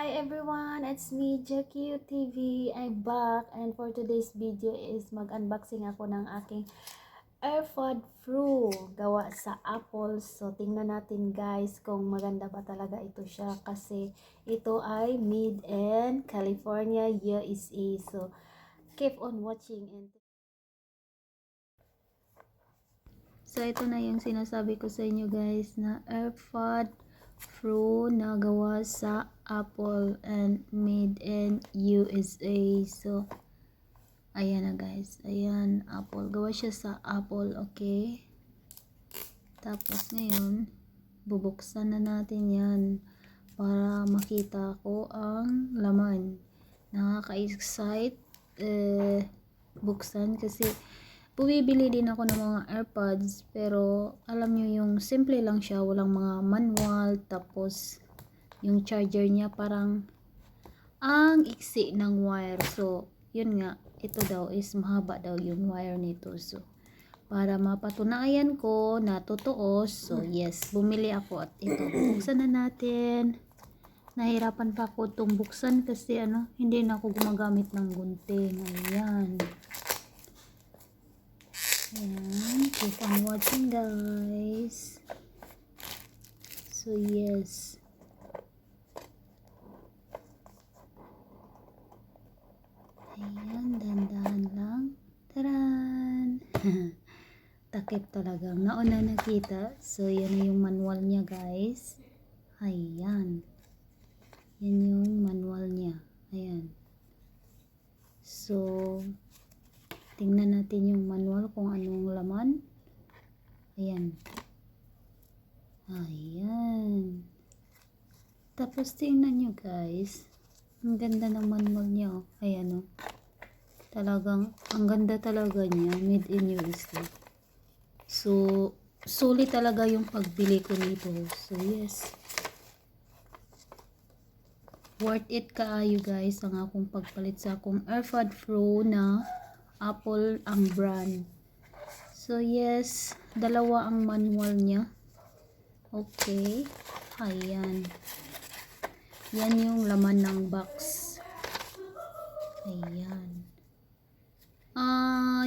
Hi everyone, it's me Jackie TV. I'm back and for today's video is mag-unboxing ako ng aking AirPod Pro gawa sa Apple. So tingnan natin guys kung maganda ba talaga ito siya kasi ito ay made in California, USA. So keep on watching So ito na yung sinasabi ko sa inyo guys na AirPod Pro na gawa sa Apple and made in USA. So ayan na guys, ayan, Apple, gawa siya sa Apple. Okay, tapos ngayon bubuksan na natin yan para makita ko ang laman. Nakaka-excite buksan kasi bumibili din ako ng mga AirPods pero alam nyo yung simple lang siya, walang mga manual, tapos yung charger niya parang ang iksi ng wire. So yun nga, ito daw is mahaba daw yung wire nito. So para mapatunayan ko na totoo, so yes, bumili ako at ito, buksan na natin. Nahirapan pa ako itong buksan kasi hindi na ako gumagamit ng gunting. Ayan. Ayan, keep on watching guys. So yes, ayan, dahan-dahan lang. Taran! Takip talagang nauna nakita. So yan na yung manual niya guys. Ayan, yan yung manual niya. Ayan. So tingnan natin yung manual kung anong laman. Ayan. Ayan. Tapos tingnan nyo guys, ang ganda ng manual niya. Ayan o. Talagang ang ganda talaga niya, made in USA. So sulit talaga yung pagbili ko nito. So yes, worth it kaayo guys ang akong pagpalit sa akong AirPod Pro na Apple ang brand. So yes, dalawa ang manual niya. Okay, ayan, yan yung laman ng box. Ayan.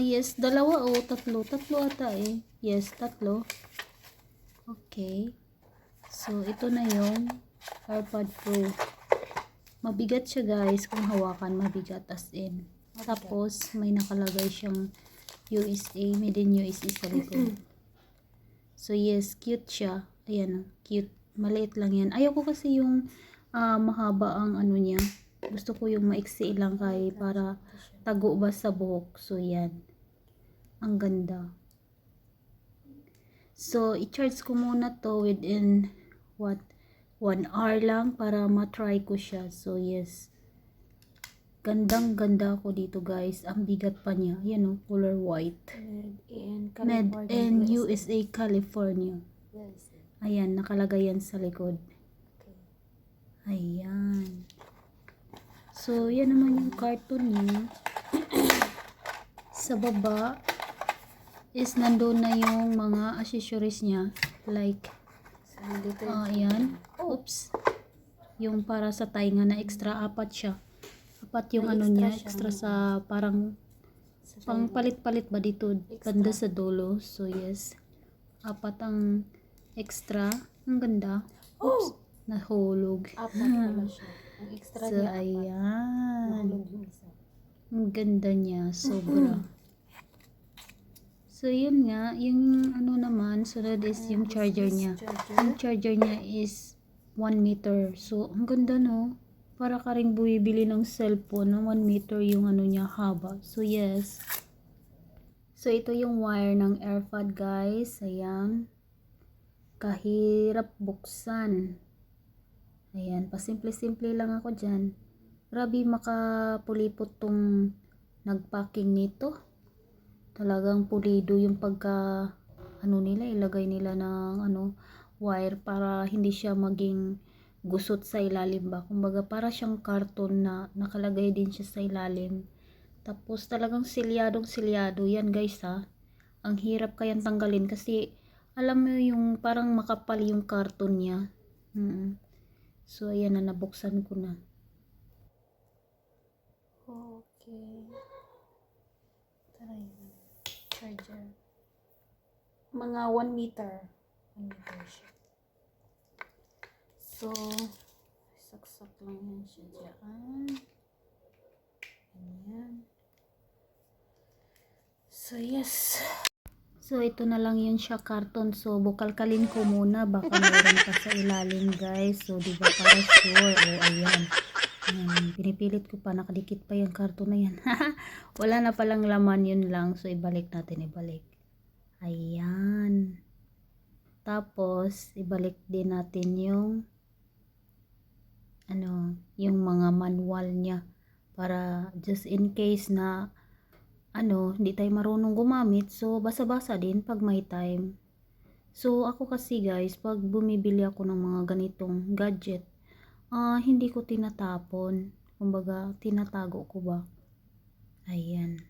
Yes, dalawa o tatlo ata eh. Yes, tatlo. Okay, so ito na yung AirPod Pro. Mabigat siya guys, kung hawakan mabigat as in. Tapos may nakalagay siyang USA, made in USA sa likod. So yes, cute siya. Ayan, cute. Maliit lang yan. Ayaw ko kasi yung mahaba ang niya. Gusto ko yung maiksi lang kay para tago ba sa buhok. So yan, ang ganda. So i-charge ko muna to within 1 hour lang para matry ko siya. So yes, gandang ganda ko dito guys. Ang bigat pa niya. Yan o, color white. Made in USA, California. Ayan, nakalagay yan sa likod. Ayan. So yan naman yung carton niya. Sa baba is nandun na yung mga accessories niya. Like ayan. Oops. Yung para sa tainga na extra, apat siya. Apat yung niya, extra sa parang pang palit-palit ba dito banda sa dulo. So yes, apat ang extra. Ang ganda. Oops, nahulog. Apat pala siya. Ang extra so niya, ayan, ang ganda niya, sobra. So yun nga, yung naman sunod is yung charger niya. Yung charger niya is 1 meter. So ang ganda no, para ka ring bumibili ng cellphone na 1 meter yung niya haba. So yes, so ito yung wire ng AirPod guys. Ayan, kahirap buksan. Ayan, pasimple-simple lang ako dyan. Grabe makapulipot tong nagpacking nito. Talagang pulido yung pagka nila, ilagay nila ng wire para hindi siya maging gusot sa ilalim ba. Kumbaga para siyang karton na nakalagay din siya sa ilalim. Tapos talagang silyadong silyado yan guys ha. Ang hirap kayang tanggalin kasi alam mo yung parang makapal yung karton niya. So, ayan na, nabuksan ko na. Okay. Tara yun. Charger. Mga 1 meter. 1 meter siya. So, saksak lang yan siya dyan. Ayan. So, yes. So, ito na lang yun siya, karton. So, bukalkalin ko muna. Baka meron pa sa ilalim, guys. So, di ba para sure? O, ayan. Ayan. Pinipilit ko pa. Nakadikit pa yung karton na yan. Wala na palang laman, yun lang. So, ibalik natin, ibalik. Ayan. Tapos, ibalik din natin yung yung mga manual niya. Para just in case na hindi tayo marunong gumamit, so basa-basa din pag may time. So ako kasi guys, pag bumibili ako ng mga ganitong gadget, hindi ko tinatapon. Kumbaga, tinatago ko ba? Ayan.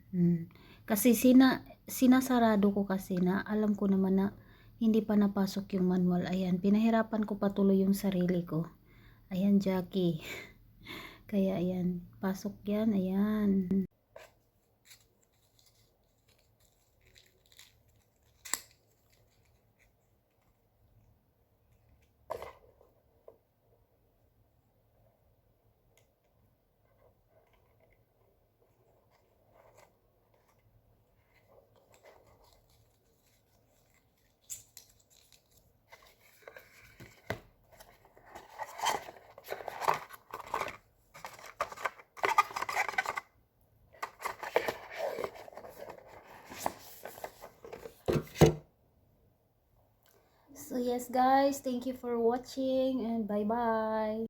Kasi sinasarado ko kasi na alam ko naman na hindi pa napasok yung manual. Ayan, pinahirapan ko patuloy yung sarili ko. Ayan, Jackie. Kaya ayan, pasok yan, ayan. So yes guys, thank you for watching and bye bye.